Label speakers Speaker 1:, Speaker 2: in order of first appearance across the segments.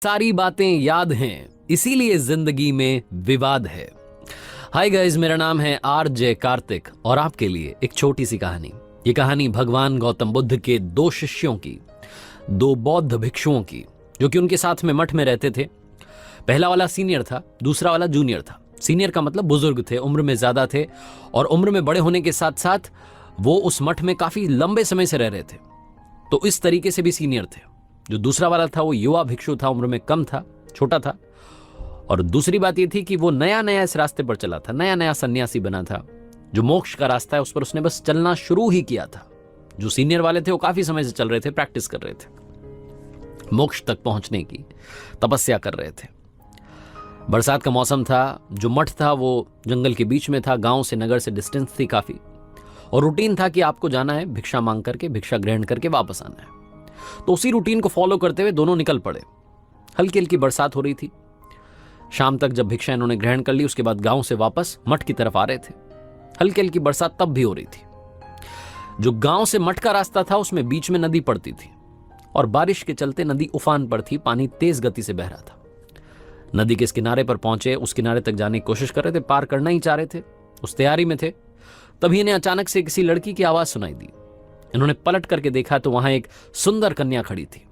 Speaker 1: सारी बातें याद हैं, इसीलिए जिंदगी में विवाद है। हाय गाइस, मेरा नाम है आरजे कार्तिक और आपके लिए एक छोटी सी कहानी। ये कहानी भगवान गौतम बुद्ध के दो शिष्यों की, दो बौद्ध भिक्षुओं की, जो कि उनके साथ में मठ में रहते थे। पहला वाला सीनियर था, दूसरा वाला जूनियर था। सीनियर का मतलब बुजुर्ग थे, उम्र में ज्यादा थे और उम्र में बड़े होने के साथ साथ वो उस मठ में काफी लंबे समय से रह रहे थे, तो इस तरीके से भी सीनियर थे। जो दूसरा वाला था वो युवा भिक्षु था, उम्र में कम था, छोटा था। और दूसरी बात ये थी कि वो नया नया इस रास्ते पर चला था, नया नया सन्यासी बना था। जो मोक्ष का रास्ता है उस पर उसने बस चलना शुरू ही किया था। जो सीनियर वाले थे वो काफी समय से चल रहे थे, प्रैक्टिस कर रहे थे, मोक्ष तक पहुंचने की तपस्या कर रहे थे। बरसात का मौसम था, जो मठ था वो जंगल के बीच में था, गांव से नगर से डिस्टेंस थी काफी, और रूटीन था कि आपको जाना है, भिक्षा मांग करके, भिक्षा ग्रहण करके वापस आना है। तो उसी रूटीन को फॉलो करते हुए दोनों निकल पड़े। हल्की हल्की बरसात हो रही थी। शाम तक जब भिक्षा इन्होंने ग्रहण कर ली, उसके बाद गांव से वापस मठ की तरफ आ रहे थे। हल्की हल्की बरसात तब भी हो रही थी। जो गांव से मठ का रास्ता था उसमें बीच में नदी पड़ती थी और बारिश के चलते नदी उफान पर थी, पानी तेज गति से बह रहा था। नदी के इस किनारे पर पहुंचे, उस किनारे तक जाने की कोशिश कर रहे थे, पार करना ही चाह रहे थे, उस तैयारी में थे। तभी इन्हें अचानक से किसी लड़की की आवाज सुनाई दी। इन्होंने पलट करके देखा तो वहां एक सुंदर कन्या खड़ी थी।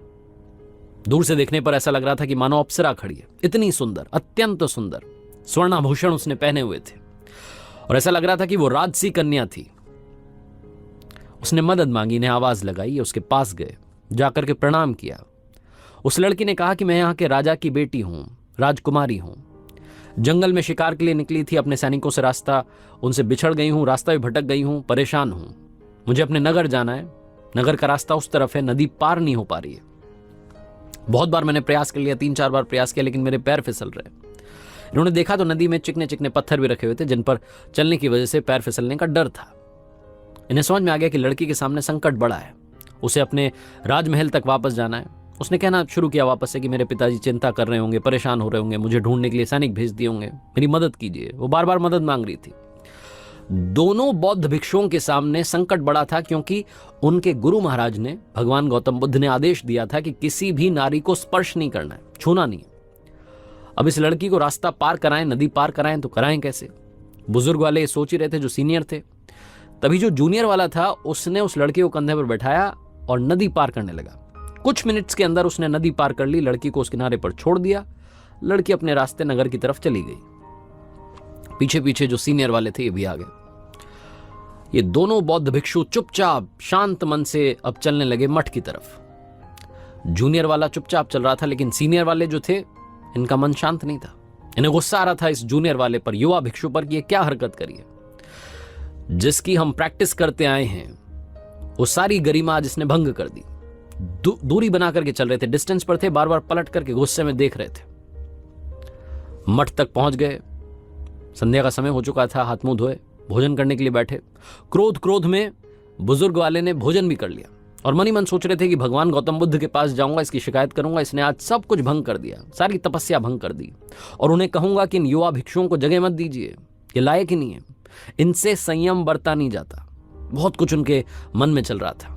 Speaker 1: दूर से देखने पर ऐसा लग रहा था कि मानो अप्सरा खड़ी है। इतनी सुंदर, अत्यंत सुंदर, स्वर्णाभूषण उसने पहने हुए थे और ऐसा लग रहा था कि वो राजसी कन्या थी। उसने मदद मांगी, इन्हें आवाज लगाई, उसके पास गए, जाकर के प्रणाम किया। उस लड़की ने कहा कि मैं यहाँ के राजा की बेटी हूं, राजकुमारी हूं। जंगल में शिकार के लिए निकली थी, अपने सैनिकों से रास्ता उनसे बिछड़ गई हूं, रास्ता भी भटक गई हूं, परेशान हूं। मुझे अपने नगर जाना है, नगर का रास्ता उस तरफ है, नदी पार नहीं हो पा रही है। बहुत बार मैंने प्रयास कर लिया, 3-4 बार प्रयास किया, लेकिन मेरे पैर फिसल रहे। इन्होंने देखा तो नदी में चिकने चिकने पत्थर भी रखे हुए थे, जिन पर चलने की वजह से पैर फिसलने का डर था। इन्हें समझ में आ गया कि लड़की के सामने संकट बड़ा है, उसे अपने राजमहल तक वापस जाना है। उसने कहना शुरू किया वापस से कि मेरे पिताजी चिंता कर रहे होंगे, परेशान हो रहे होंगे, मुझे ढूंढने के लिए सैनिक भेज दिए होंगे, मेरी मदद कीजिए। वो बार बार मदद मांग रही थी। दोनों बौद्ध भिक्षुओं के सामने संकट बड़ा था, क्योंकि उनके गुरु महाराज ने, भगवान गौतम बुद्ध ने आदेश दिया था कि किसी भी नारी को स्पर्श नहीं करना है, छूना नहीं है। अब इस लड़की को रास्ता पार कराएं, नदी पार कराएं, तो कराएं कैसे? बुजुर्ग वाले सोच ही रहे थे, जो सीनियर थे। तभी जो जूनियर वाला था उसने उस लड़की को कंधे पर बैठाया और नदी पार करने लगा। कुछ मिनट्स के अंदर उसने नदी पार कर ली, लड़की को उस किनारे पर छोड़ दिया। लड़की अपने रास्ते नगर की तरफ चली गई। पीछे पीछे जो सीनियर वाले थे ये भी आ गए। ये दोनों बौद्ध भिक्षु चुपचाप शांत मन से अब चलने लगे मठ की तरफ। जूनियर वाला चुपचाप चल रहा था, लेकिन सीनियर वाले जो थे, इनका मन शांत नहीं था। इन्हें गुस्सा आ रहा था इस जूनियर वाले पर, युवा भिक्षु पर, कि ये क्या हरकत करी है। जिसकी हम प्रैक्टिस करते आए हैं वो सारी गरिमा आज इसने भंग कर दी। दूरी बना करके चल रहे थे, डिस्टेंस पर थे, बार बार पलट करके गुस्से में देख रहे थे। मठ तक पहुंच गए। संध्या का समय हो चुका था। हाथ मुंह धोए, भोजन करने के लिए बैठे। क्रोध में बुजुर्ग वाले ने भोजन भी कर लिया और मन ही मन सोच रहे थे कि भगवान गौतम बुद्ध के पास जाऊंगा, इसकी शिकायत करूंगा, इसने आज सब कुछ भंग कर दिया, सारी तपस्या भंग कर दी, और उन्हें कहूंगा कि इन युवा भिक्षुओं को जगह मत दीजिए, ये लायक ही नहीं है, इनसे संयम बरता नहीं जाता। बहुत कुछ उनके मन में चल रहा था।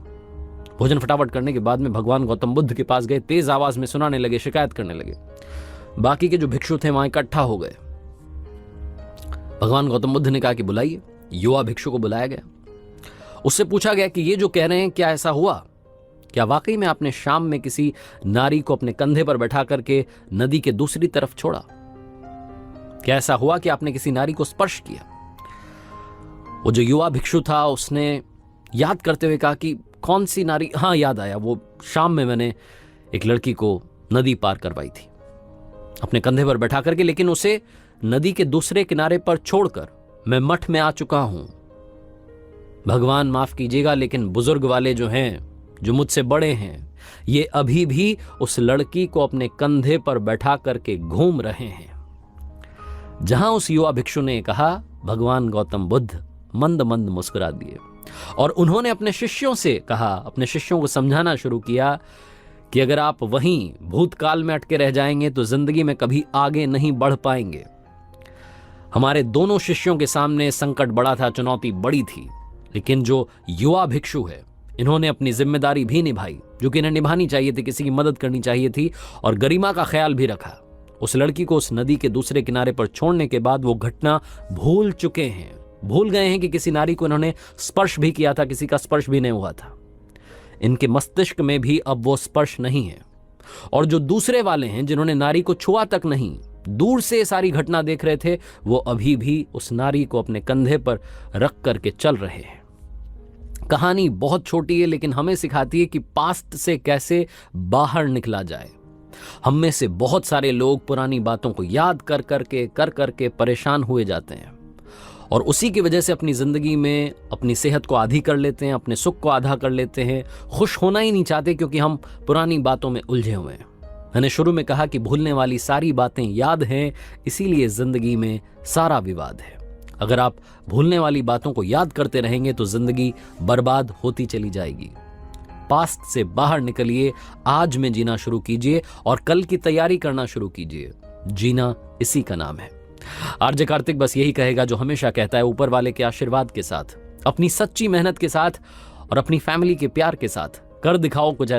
Speaker 1: भोजन फटाफट करने के बाद में भगवान गौतम बुद्ध के पास गए, तेज आवाज में सुनाने लगे, शिकायत करने लगे। बाकी के जो भिक्षु थे वहां इकट्ठा हो गए। भगवान गौतम बुद्ध ने कहा कि बुलाइए। युवा भिक्षु को बुलाया गया। उससे पूछा गया कि ये जो कह रहे हैं, क्या ऐसा हुआ? क्या वाकई में आपने शाम में किसी नारी को अपने कंधे पर बैठा करके नदी के दूसरी तरफ छोड़ा? क्या ऐसा हुआ कि आपने किसी नारी को स्पर्श किया? वो जो युवा भिक्षु था उसने याद करते हुए कहा कि कौन सी नारी? हाँ, याद आया, वो शाम में मैंने एक लड़की को नदी पार करवाई थी अपने कंधे पर बैठा करके, लेकिन उसे नदी के दूसरे किनारे पर छोड़कर मैं मठ में आ चुका हूं। भगवान माफ कीजिएगा, लेकिन बुजुर्ग वाले जो हैं, जो मुझसे बड़े हैं, ये अभी भी उस लड़की को अपने कंधे पर बैठा करके घूम रहे हैं। जहां उस युवा भिक्षु ने कहा, भगवान गौतम बुद्ध मंद मंद मुस्कुरा दिए और उन्होंने अपने शिष्यों से कहा, अपने शिष्यों को समझाना शुरू किया कि अगर आप वहीं भूतकाल में अटके रह जाएंगे तो जिंदगी में कभी आगे नहीं बढ़ पाएंगे। हमारे दोनों शिष्यों के सामने संकट बड़ा था, चुनौती बड़ी थी, लेकिन जो युवा भिक्षु है, इन्होंने अपनी जिम्मेदारी भी निभाई जो कि इन्हें निभानी चाहिए थी, किसी की मदद करनी चाहिए थी, और गरिमा का ख्याल भी रखा। उस लड़की को उस नदी के दूसरे किनारे पर छोड़ने के बाद वो घटना भूल चुके हैं, भूल गए हैं कि किसी नारी को इन्होंने स्पर्श भी किया था, किसी का स्पर्श भी नहीं हुआ था। इनके मस्तिष्क में भी अब वो स्पर्श नहीं है। और जो दूसरे वाले हैं जिन्होंने नारी को छुआ तक नहीं, दूर से सारी घटना देख रहे थे, वो अभी भी उस नारी को अपने कंधे पर रख करके चल रहे हैं। कहानी बहुत छोटी है लेकिन हमें सिखाती है कि पास्ट से कैसे बाहर निकला जाए। हम में से बहुत सारे लोग पुरानी बातों को याद कर करके परेशान हुए जाते हैं और उसी की वजह से अपनी जिंदगी में अपनी सेहत को आधी कर लेते हैं, अपने सुख को आधा कर लेते हैं, खुश होना ही नहीं चाहते क्योंकि हम पुरानी बातों में उलझे हुए हैं। मैंने शुरू में कहा कि भूलने वाली सारी बातें याद हैं, इसीलिए जिंदगी में सारा विवाद है। अगर आप भूलने वाली बातों को याद करते रहेंगे तो जिंदगी बर्बाद होती चली जाएगी। पास्ट से बाहर निकलिए, आज में जीना शुरू कीजिए और कल की तैयारी करना शुरू कीजिए। जीना इसी का नाम है। आरजे कार्तिक बस यही कहेगा जो हमेशा कहता है, ऊपर वाले के आशीर्वाद के साथ, अपनी सच्ची मेहनत के साथ और अपनी फैमिली के प्यार के साथ कर दिखाओ कुछ